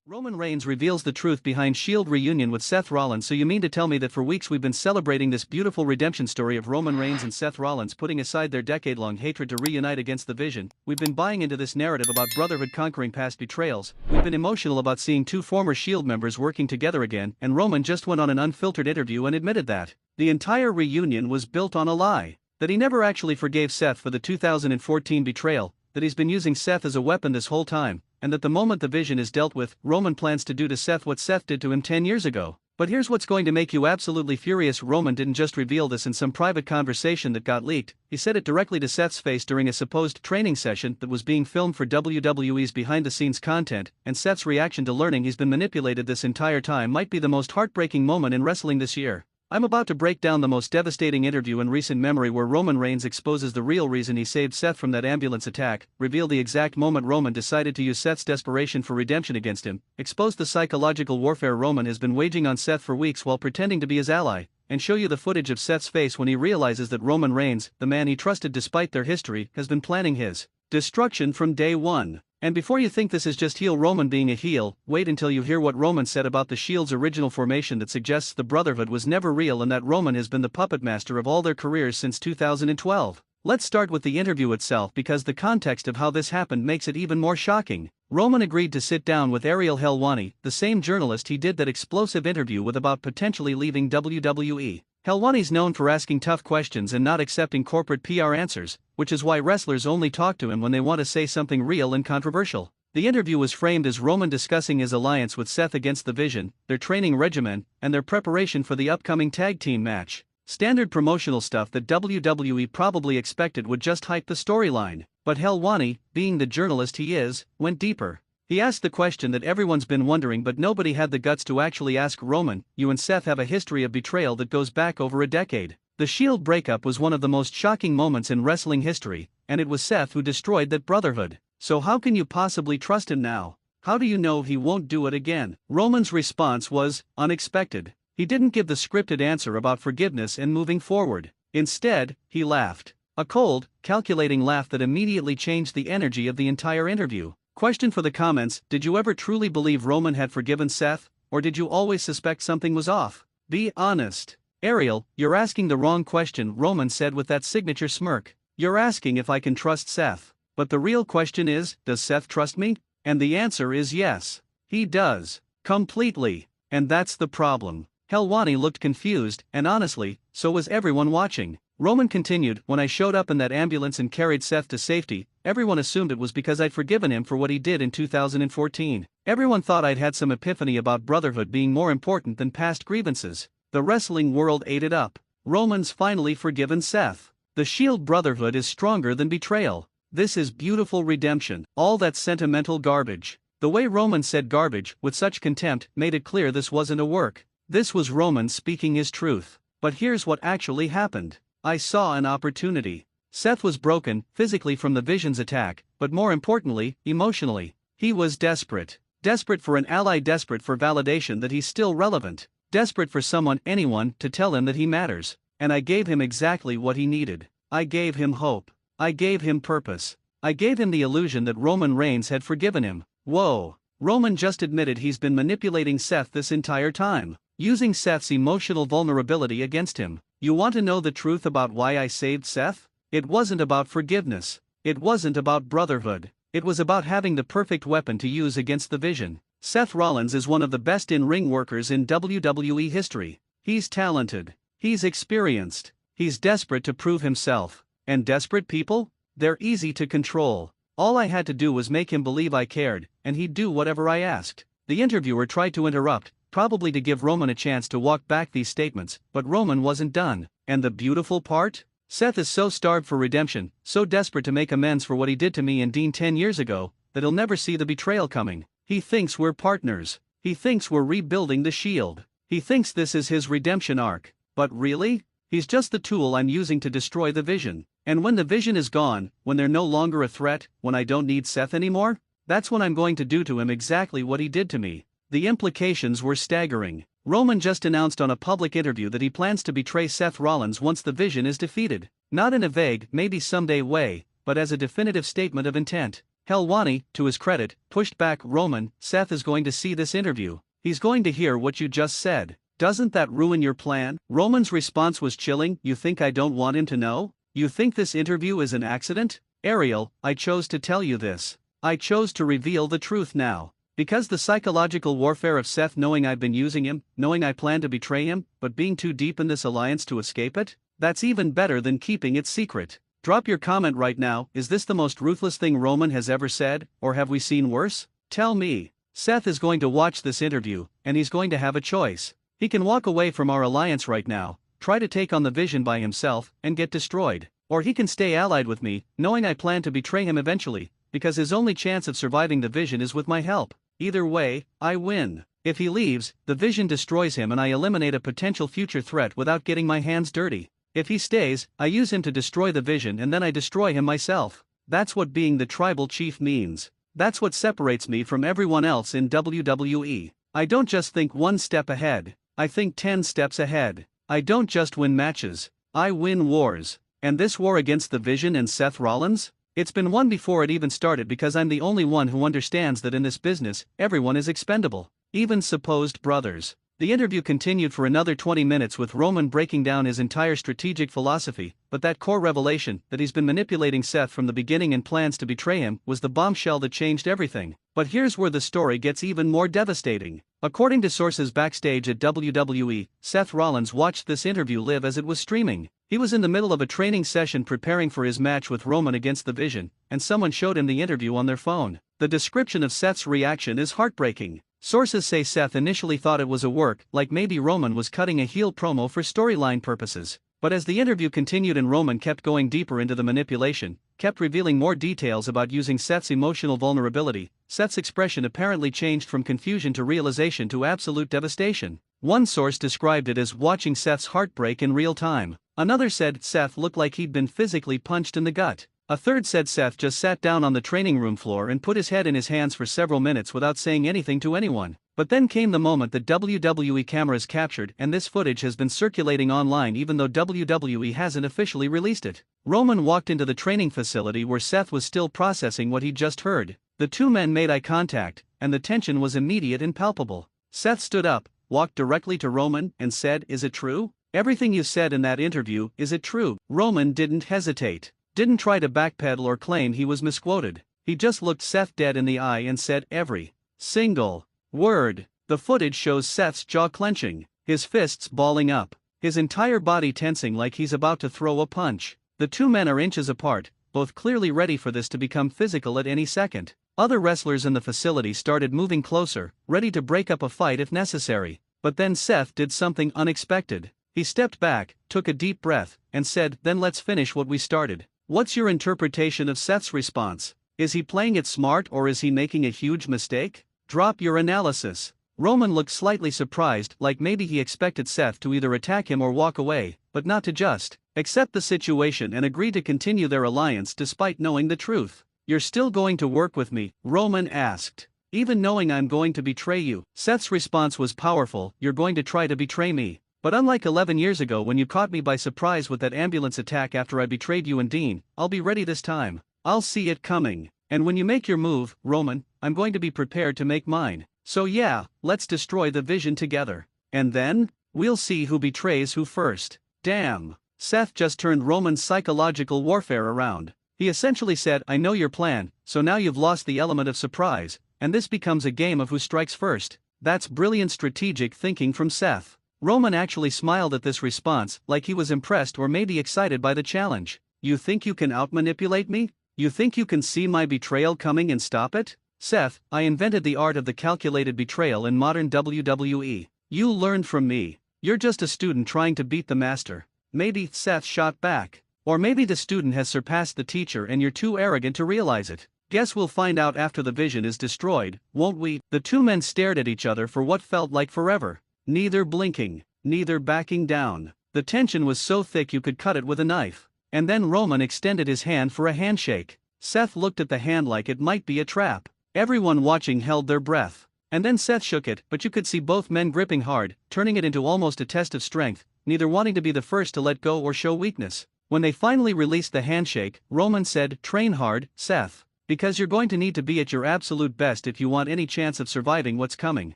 Roman Reigns reveals the truth behind Shield reunion with Seth Rollins. So you mean to tell me that for weeks we've been celebrating this beautiful redemption story of Roman Reigns and Seth Rollins putting aside their decade-long hatred to reunite against the Vision? We've been buying into this narrative about brotherhood conquering past betrayals. We've been emotional about seeing two former Shield members working together again, and Roman just went on an unfiltered interview and admitted that the entire reunion was built on a lie, that he never actually forgave Seth for the 2014 betrayal, that he's been using Seth as a weapon this whole time, and that the moment the Vision is dealt with, Roman plans to do to Seth what Seth did to him 10 years ago. But here's what's going to make you absolutely furious. Roman didn't just reveal this in some private conversation that got leaked, he said it directly to Seth's face during a supposed training session that was being filmed for WWE's behind-the-scenes content, and Seth's reaction to learning he's been manipulated this entire time might be the most heartbreaking moment in wrestling this year. I'm about to break down the most devastating interview in recent memory where Roman Reigns exposes the real reason he saved Seth from that ambulance attack, reveal the exact moment Roman decided to use Seth's desperation for redemption against him, expose the psychological warfare Roman has been waging on Seth for weeks while pretending to be his ally, and show you the footage of Seth's face when he realizes that Roman Reigns, the man he trusted despite their history, has been planning his destruction from day one. And before you think this is just heel Roman being a heel, wait until you hear what Roman said about the Shield's original formation that suggests the Brotherhood was never real and that Roman has been the puppet master of all their careers since 2012. Let's start with the interview itself because the context of how this happened makes it even more shocking. Roman agreed to sit down with Ariel Helwani, the same journalist he did that explosive interview with about potentially leaving WWE. Helwani's known for asking tough questions and not accepting corporate PR answers, which is why wrestlers only talk to him when they want to say something real and controversial. The interview was framed as Roman discussing his alliance with Seth against the Vision, their training regimen, and their preparation for the upcoming tag team match. Standard promotional stuff that WWE probably expected would just hype the storyline, but Helwani, being the journalist he is, went deeper. He asked the question that everyone's been wondering but nobody had the guts to actually ask Roman. You and Seth have a history of betrayal that goes back over a decade. The Shield breakup was one of the most shocking moments in wrestling history, and it was Seth who destroyed that brotherhood. So how can you possibly trust him now? How do you know he won't do it again? Roman's response was unexpected. He didn't give the scripted answer about forgiveness and moving forward. Instead, he laughed. A cold, calculating laugh that immediately changed the energy of the entire interview. Question for the comments: did you ever truly believe Roman had forgiven Seth, or did you always suspect something was off? Be honest. Ariel, you're asking the wrong question, Roman said with that signature smirk. You're asking if I can trust Seth. But the real question is, does Seth trust me? And the answer is yes. He does. Completely. And that's the problem. Helwani looked confused, and honestly, so was everyone watching. Roman continued, when I showed up in that ambulance and carried Seth to safety, everyone assumed it was because I'd forgiven him for what he did in 2014. Everyone thought I'd had some epiphany about brotherhood being more important than past grievances. The wrestling world ate it up. Roman's finally forgiven Seth. The Shield Brotherhood is stronger than betrayal. This is beautiful redemption. All that sentimental garbage. The way Roman said garbage, with such contempt, made it clear this wasn't a work. This was Roman speaking his truth. But here's what actually happened. I saw an opportunity. Seth was broken, physically from the Vision's attack, but more importantly, emotionally. He was desperate. Desperate for an ally, desperate for validation that he's still relevant. Desperate for someone, anyone, to tell him that he matters. And I gave him exactly what he needed. I gave him hope. I gave him purpose. I gave him the illusion that Roman Reigns had forgiven him. Whoa. Roman just admitted he's been manipulating Seth this entire time, using Seth's emotional vulnerability against him. You want to know the truth about why I saved Seth? It wasn't about forgiveness. It wasn't about brotherhood. It was about having the perfect weapon to use against the Vision. Seth Rollins is one of the best in-ring workers in WWE history. He's talented. He's experienced. He's desperate to prove himself. And desperate people? They're easy to control. All I had to do was make him believe I cared, and he'd do whatever I asked. The interviewer tried to interrupt, probably to give Roman a chance to walk back these statements, but Roman wasn't done. And the beautiful part? Seth is so starved for redemption, so desperate to make amends for what he did to me and Dean 10 years ago, that he'll never see the betrayal coming. He thinks we're partners. He thinks we're rebuilding the Shield. He thinks this is his redemption arc. But really? He's just the tool I'm using to destroy the Vision. And when the Vision is gone, when they're no longer a threat, when I don't need Seth anymore, that's when I'm going to do to him exactly what he did to me. The implications were staggering. Roman just announced on a public interview that he plans to betray Seth Rollins once the Vision is defeated. Not in a vague, maybe someday way, but as a definitive statement of intent. Helwani, to his credit, pushed back. Roman, Seth is going to see this interview. He's going to hear what you just said. Doesn't that ruin your plan? Roman's response was chilling. You think I don't want him to know? You think this interview is an accident? Ariel, I chose to tell you this. I chose to reveal the truth now. Because the psychological warfare of Seth knowing I've been using him, knowing I plan to betray him, but being too deep in this alliance to escape it? That's even better than keeping it secret. Drop your comment right now. Is this the most ruthless thing Roman has ever said, or have we seen worse? Tell me. Seth is going to watch this interview, and he's going to have a choice. He can walk away from our alliance right now, try to take on the Vision by himself, and get destroyed. Or he can stay allied with me, knowing I plan to betray him eventually, because his only chance of surviving the Vision is with my help. Either way, I win. If he leaves, the Vision destroys him and I eliminate a potential future threat without getting my hands dirty. If he stays, I use him to destroy the Vision and then I destroy him myself. That's what being the tribal chief means. That's what separates me from everyone else in WWE. I don't just think one step ahead, I think 10 steps ahead. I don't just win matches, I win wars. And this war against the Vision and Seth Rollins? It's been won before it even started because I'm the only one who understands that in this business, everyone is expendable, even supposed brothers. The interview continued for another 20 minutes with Roman breaking down his entire strategic philosophy, but that core revelation, that he's been manipulating Seth from the beginning and plans to betray him, was the bombshell that changed everything. But here's where the story gets even more devastating. According to sources backstage at WWE, Seth Rollins watched this interview live as it was streaming. He was in the middle of a training session preparing for his match with Roman against the Vision, and someone showed him the interview on their phone. The description of Seth's reaction is heartbreaking. Sources say Seth initially thought it was a work, like maybe Roman was cutting a heel promo for storyline purposes. But as the interview continued and Roman kept going deeper into the manipulation, kept revealing more details about using Seth's emotional vulnerability, Seth's expression apparently changed from confusion to realization to absolute devastation. One source described it as watching Seth's heart break in real time. Another said Seth looked like he'd been physically punched in the gut. A third said Seth just sat down on the training room floor and put his head in his hands for several minutes without saying anything to anyone. But then came the moment that WWE cameras captured, and this footage has been circulating online even though WWE hasn't officially released it. Roman walked into the training facility where Seth was still processing what he'd just heard. The two men made eye contact, and the tension was immediate and palpable. Seth stood up, walked directly to Roman, and said, "Is it true? Everything you said in that interview, is it true?" Roman didn't hesitate. Didn't try to backpedal or claim he was misquoted. He just looked Seth dead in the eye and said every single word. The footage shows Seth's jaw clenching, his fists balling up, his entire body tensing like he's about to throw a punch. The two men are inches apart, both clearly ready for this to become physical at any second. Other wrestlers in the facility started moving closer, ready to break up a fight if necessary. But then Seth did something unexpected. He stepped back, took a deep breath, and said, "Then let's finish what we started." What's your interpretation of Seth's response? Is he playing it smart or is he making a huge mistake? Drop your analysis. Roman looked slightly surprised, like maybe he expected Seth to either attack him or walk away, but not to just accept the situation and agree to continue their alliance despite knowing the truth. "You're still going to work with me?" Roman asked. "Even knowing I'm going to betray you?" Seth's response was powerful. "You're going to try to betray me. But unlike 11 years ago when you caught me by surprise with that ambulance attack after I betrayed you and Dean, I'll be ready this time. I'll see it coming. And when you make your move, Roman, I'm going to be prepared to make mine. So yeah, let's destroy the Vision together. And then, we'll see who betrays who first." Damn. Seth just turned Roman's psychological warfare around. He essentially said, "I know your plan, so now you've lost the element of surprise, and this becomes a game of who strikes first." That's brilliant strategic thinking from Seth. Roman actually smiled at this response, like he was impressed or maybe excited by the challenge. "You think you can outmanipulate me? You think you can see my betrayal coming and stop it?" "Seth, I invented the art of the calculated betrayal in modern WWE. You learned from me. You're just a student trying to beat the master." Maybe, Seth shot back. Or maybe the student has surpassed the teacher and you're too arrogant to realize it. "Guess we'll find out after the Vision is destroyed, won't we?" The two men stared at each other for what felt like forever. Neither blinking, neither backing down. The tension was so thick you could cut it with a knife. And then Roman extended his hand for a handshake. Seth looked at the hand like it might be a trap. Everyone watching held their breath. And then Seth shook it, but you could see both men gripping hard, turning it into almost a test of strength, neither wanting to be the first to let go or show weakness. When they finally released the handshake, Roman said, "Train hard, Seth. Because you're going to need to be at your absolute best if you want any chance of surviving what's coming.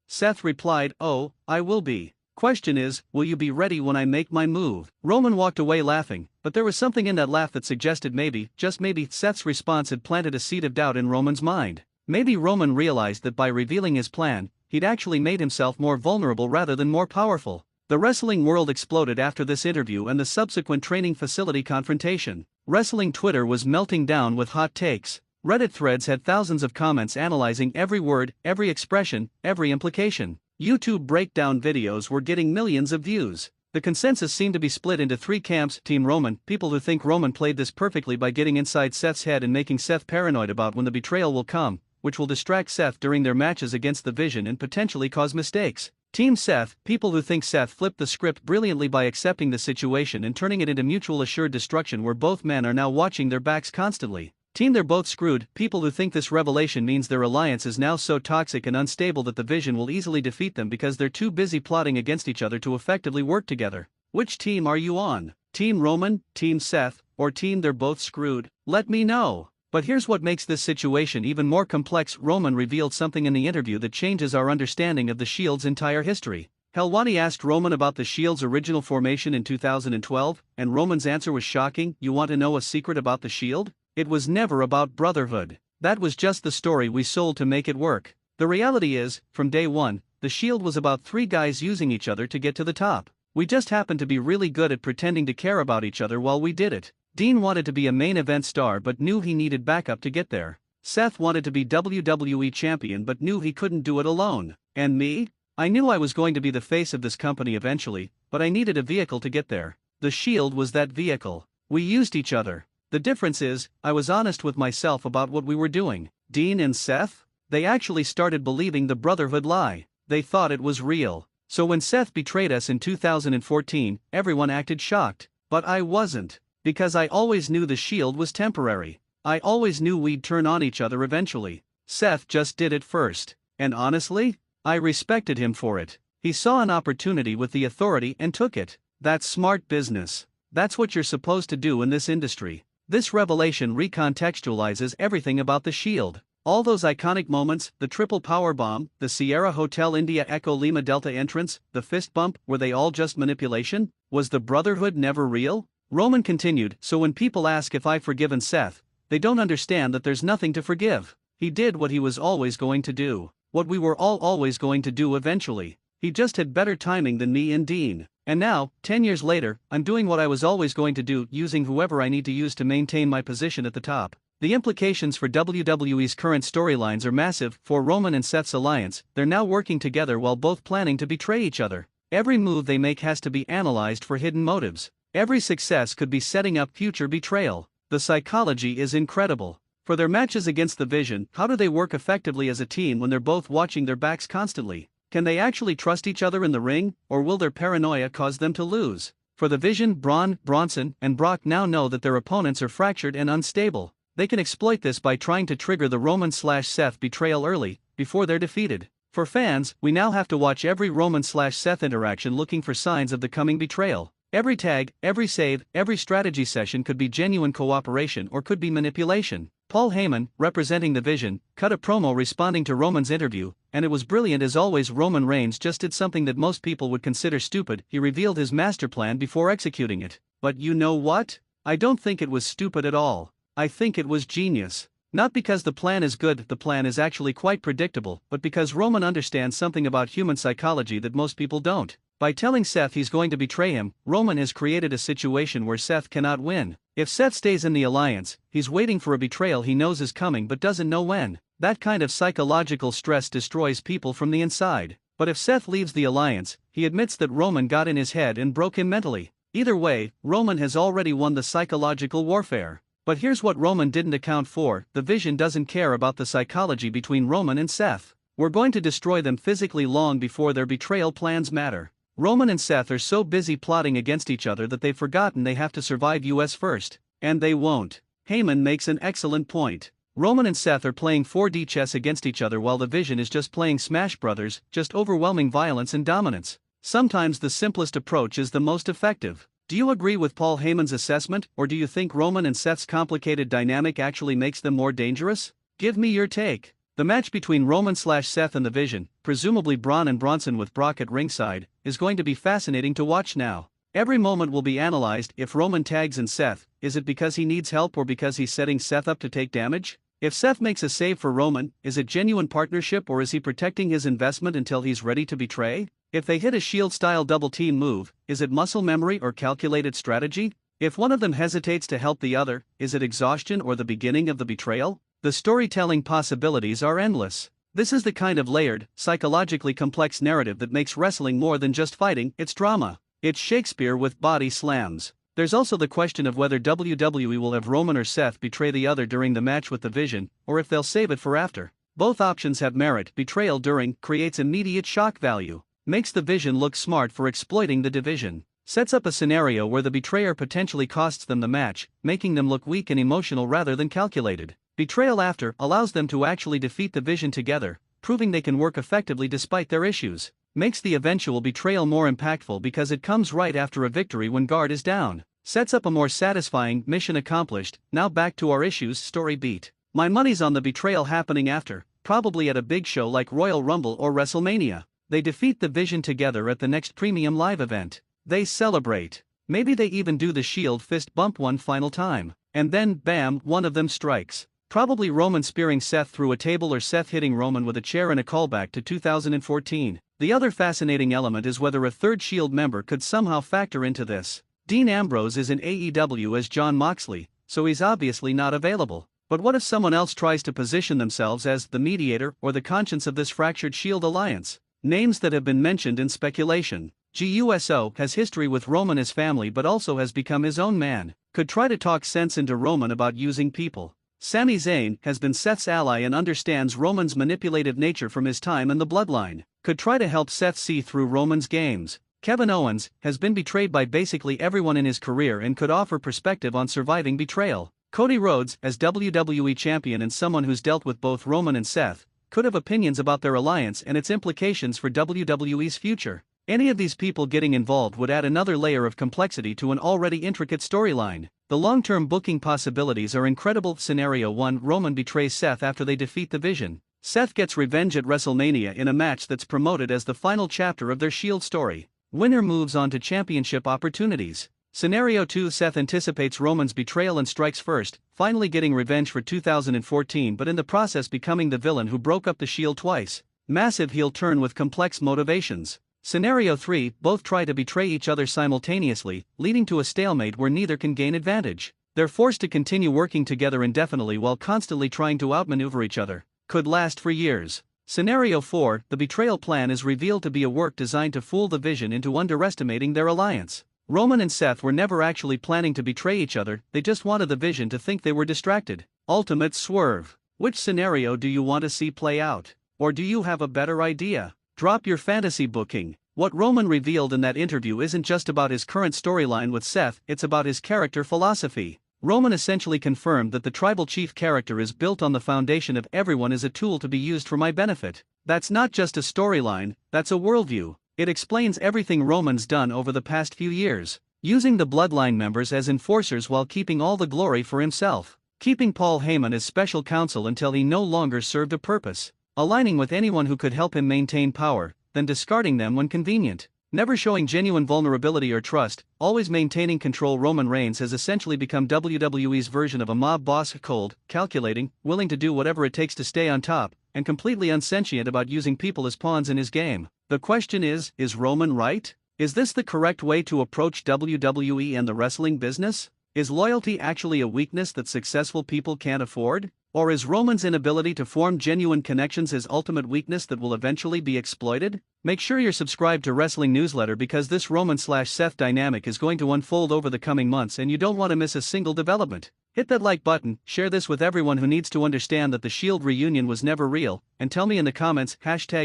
Seth replied, "Oh, I will be. Question is, will you be ready when I make my move?" Roman walked away laughing, but there was something in that laugh that suggested maybe, just maybe, Seth's response had planted a seed of doubt in Roman's mind. Maybe Roman realized that by revealing his plan, he'd actually made himself more vulnerable rather than more powerful. The wrestling world exploded after this interview and the subsequent training facility confrontation. Wrestling Twitter was melting down with hot takes. Reddit threads had thousands of comments analyzing every word, every expression, every implication. YouTube breakdown videos were getting millions of views. The consensus seemed to be split into three camps: Team Roman, people who think Roman played this perfectly by getting inside Seth's head and making Seth paranoid about when the betrayal will come, which will distract Seth during their matches against the Vision and potentially cause mistakes. Team Seth, people who think Seth flipped the script brilliantly by accepting the situation and turning it into mutual assured destruction where both men are now watching their backs constantly. Team They're Both Screwed, people who think this revelation means their alliance is now so toxic and unstable that the Vision will easily defeat them because they're too busy plotting against each other to effectively work together. Which team are you on? Team Roman, Team Seth, or Team They're Both Screwed? Let me know. But here's what makes this situation even more complex. Roman revealed something in the interview that changes our understanding of the Shield's entire history. Helwani asked Roman about the Shield's original formation in 2012, and Roman's answer was shocking. You want to know a secret about the Shield? It was never about brotherhood. That was just the story we sold to make it work. The reality is, from day one, the Shield was about three guys using each other to get to the top. We just happened to be really good at pretending to care about each other while we did it. Dean wanted to be a main event star but knew he needed backup to get there. Seth wanted to be WWE champion but knew he couldn't do it alone. And me? I knew I was going to be the face of this company eventually, but I needed a vehicle to get there. The Shield was that vehicle. We used each other. The difference is, I was honest with myself about what we were doing. Dean and Seth? They actually started believing the brotherhood lie. They thought it was real. So when Seth betrayed us in 2014, everyone acted shocked. But I wasn't. Because I always knew the Shield was temporary. I always knew we'd turn on each other eventually. Seth just did it first. And honestly, I respected him for it. He saw an opportunity with the authority and took it. That's smart business. That's what you're supposed to do in this industry. This revelation recontextualizes everything about the Shield. All those iconic moments, the triple powerbomb, the Sierra Hotel India Echo Lima Delta entrance, the fist bump, were they all just manipulation? Was the brotherhood never real? Roman continued, so when people ask if I've forgiven Seth, they don't understand that there's nothing to forgive. He did what he was always going to do. What we were all always going to do eventually. He just had better timing than me and Dean. And now, 10 years later, I'm doing what I was always going to do, using whoever I need to use to maintain my position at the top. The implications for WWE's current storylines are massive. For Roman and Seth's alliance, they're now working together while both planning to betray each other. Every move they make has to be analyzed for hidden motives. Every success could be setting up future betrayal. The psychology is incredible. For their matches against the Vision, how do they work effectively as a team when they're both watching their backs constantly? Can they actually trust each other in the ring, or will their paranoia cause them to lose? For the Vision, Braun, Bronson, and Brock now know that their opponents are fractured and unstable. They can exploit this by trying to trigger the Roman/Seth betrayal early, before they're defeated. For fans, we now have to watch every Roman/Seth interaction looking for signs of the coming betrayal. Every tag, every save, every strategy session could be genuine cooperation or could be manipulation. Paul Heyman, representing the Vision, cut a promo responding to Roman's interview, and it was brilliant as always. Roman Reigns just did something that most people would consider stupid. He revealed his master plan before executing it. But you know what? I don't think it was stupid at all. I think it was genius. Not because the plan is good, the plan is actually quite predictable, but because Roman understands something about human psychology that most people don't. By telling Seth he's going to betray him, Roman has created a situation where Seth cannot win. If Seth stays in the alliance, he's waiting for a betrayal he knows is coming but doesn't know when. That kind of psychological stress destroys people from the inside. But if Seth leaves the alliance, he admits that Roman got in his head and broke him mentally. Either way, Roman has already won the psychological warfare. But here's what Roman didn't account for: the Vision doesn't care about the psychology between Roman and Seth. We're going to destroy them physically long before their betrayal plans matter. Roman and Seth are so busy plotting against each other that they've forgotten they have to survive US first. And they won't. Heyman makes an excellent point. Roman and Seth are playing 4D chess against each other while the Vision is just playing Smash Brothers, just overwhelming violence and dominance. Sometimes the simplest approach is the most effective. Do you agree with Paul Heyman's assessment, or do you think Roman and Seth's complicated dynamic actually makes them more dangerous? Give me your take. The match between Roman/Seth and The Vision, presumably Braun and Bronson with Brock at ringside, is going to be fascinating to watch now. Every moment will be analyzed. If Roman tags in Seth, is it because he needs help or because he's setting Seth up to take damage? If Seth makes a save for Roman, is it genuine partnership or is he protecting his investment until he's ready to betray? If they hit a Shield-style double-team move, is it muscle memory or calculated strategy? If one of them hesitates to help the other, is it exhaustion or the beginning of the betrayal? The storytelling possibilities are endless. This is the kind of layered, psychologically complex narrative that makes wrestling more than just fighting. It's drama. It's Shakespeare with body slams. There's also the question of whether WWE will have Roman or Seth betray the other during the match with The Vision, or if they'll save it for after. Both options have merit. Betrayal during creates immediate shock value. Makes The Vision look smart for exploiting the division. Sets up a scenario where the betrayer potentially costs them the match, making them look weak and emotional rather than calculated. Betrayal after allows them to actually defeat the Vision together, proving they can work effectively despite their issues. Makes the eventual betrayal more impactful because it comes right after a victory when guard is down. Sets up a more satisfying mission accomplished. Now back to our issues story beat. My money's on the betrayal happening after, probably at a big show like Royal Rumble or WrestleMania. They defeat the Vision together at the next premium live event. They celebrate. Maybe they even do the Shield fist bump one final time. And then, bam, one of them strikes. Probably Roman spearing Seth through a table or Seth hitting Roman with a chair in a callback to 2014. The other fascinating element is whether a third Shield member could somehow factor into this. Dean Ambrose is in AEW as Jon Moxley, so he's obviously not available. But what if someone else tries to position themselves as the mediator or the conscience of this fractured Shield alliance? Names that have been mentioned in speculation. GUSO has history with Roman as family but also has become his own man. Could try to talk sense into Roman about using people. Sami Zayn has been Seth's ally and understands Roman's manipulative nature from his time in the bloodline. Could try to help Seth see through Roman's games. Kevin Owens has been betrayed by basically everyone in his career and could offer perspective on surviving betrayal. Cody Rhodes, as WWE champion and someone who's dealt with both Roman and Seth, could have opinions about their alliance and its implications for WWE's future. Any of these people getting involved would add another layer of complexity to an already intricate storyline. The long-term booking possibilities are incredible. Scenario 1: Roman betrays Seth after they defeat the Vision. Seth gets revenge at WrestleMania in a match that's promoted as the final chapter of their Shield story. Winner moves on to championship opportunities. Scenario 2: Seth anticipates Roman's betrayal and strikes first, finally getting revenge for 2014 but in the process becoming the villain who broke up the Shield twice. Massive heel turn with complex motivations. Scenario 3: Both try to betray each other simultaneously, leading to a stalemate where neither can gain advantage. They're forced to continue working together indefinitely while constantly trying to outmaneuver each other. Could last for years. Scenario 4: The betrayal plan is revealed to be a work designed to fool the Vision into underestimating their alliance. Roman and Seth were never actually planning to betray each other, they just wanted the Vision to think they were distracted. Ultimate swerve. Which scenario do you want to see play out? Or do you have a better idea? Drop your fantasy booking. What Roman revealed in that interview isn't just about his current storyline with Seth, it's about his character philosophy. Roman essentially confirmed that the tribal chief character is built on the foundation of everyone is a tool to be used for my benefit. That's not just a storyline, that's a worldview. It explains everything Roman's done over the past few years, using the bloodline members as enforcers while keeping all the glory for himself, keeping Paul Heyman as special counsel until he no longer served a purpose, aligning with anyone who could help him maintain power, then discarding them when convenient, never showing genuine vulnerability or trust, always maintaining control. Roman Reigns has essentially become WWE's version of a mob boss, cold, calculating, willing to do whatever it takes to stay on top, and completely unsentient about using people as pawns in his game. The question is Roman right? Is this the correct way to approach WWE and the wrestling business? Is loyalty actually a weakness that successful people can't afford? Or is Roman's inability to form genuine connections his ultimate weakness that will eventually be exploited? Make sure you're subscribed to Wrestling Newsletter because this Roman/Seth dynamic is going to unfold over the coming months and you don't want to miss a single development. Hit that like button, share this with everyone who needs to understand that the Shield reunion was never real, and tell me in the comments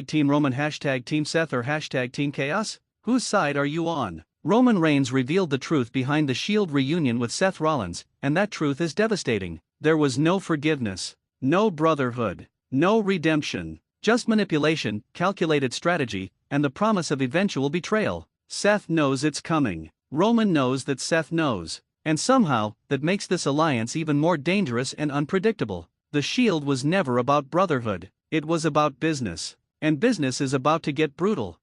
#Team Roman, #Team Seth or #Team Chaos? Whose side are you on? Roman Reigns revealed the truth behind the Shield reunion with Seth Rollins, and that truth is devastating. There was no forgiveness, no brotherhood, no redemption, just manipulation, calculated strategy, and the promise of eventual betrayal. Seth knows it's coming. Roman knows that Seth knows. And somehow, that makes this alliance even more dangerous and unpredictable. The Shield was never about brotherhood, it was about business. And business is about to get brutal.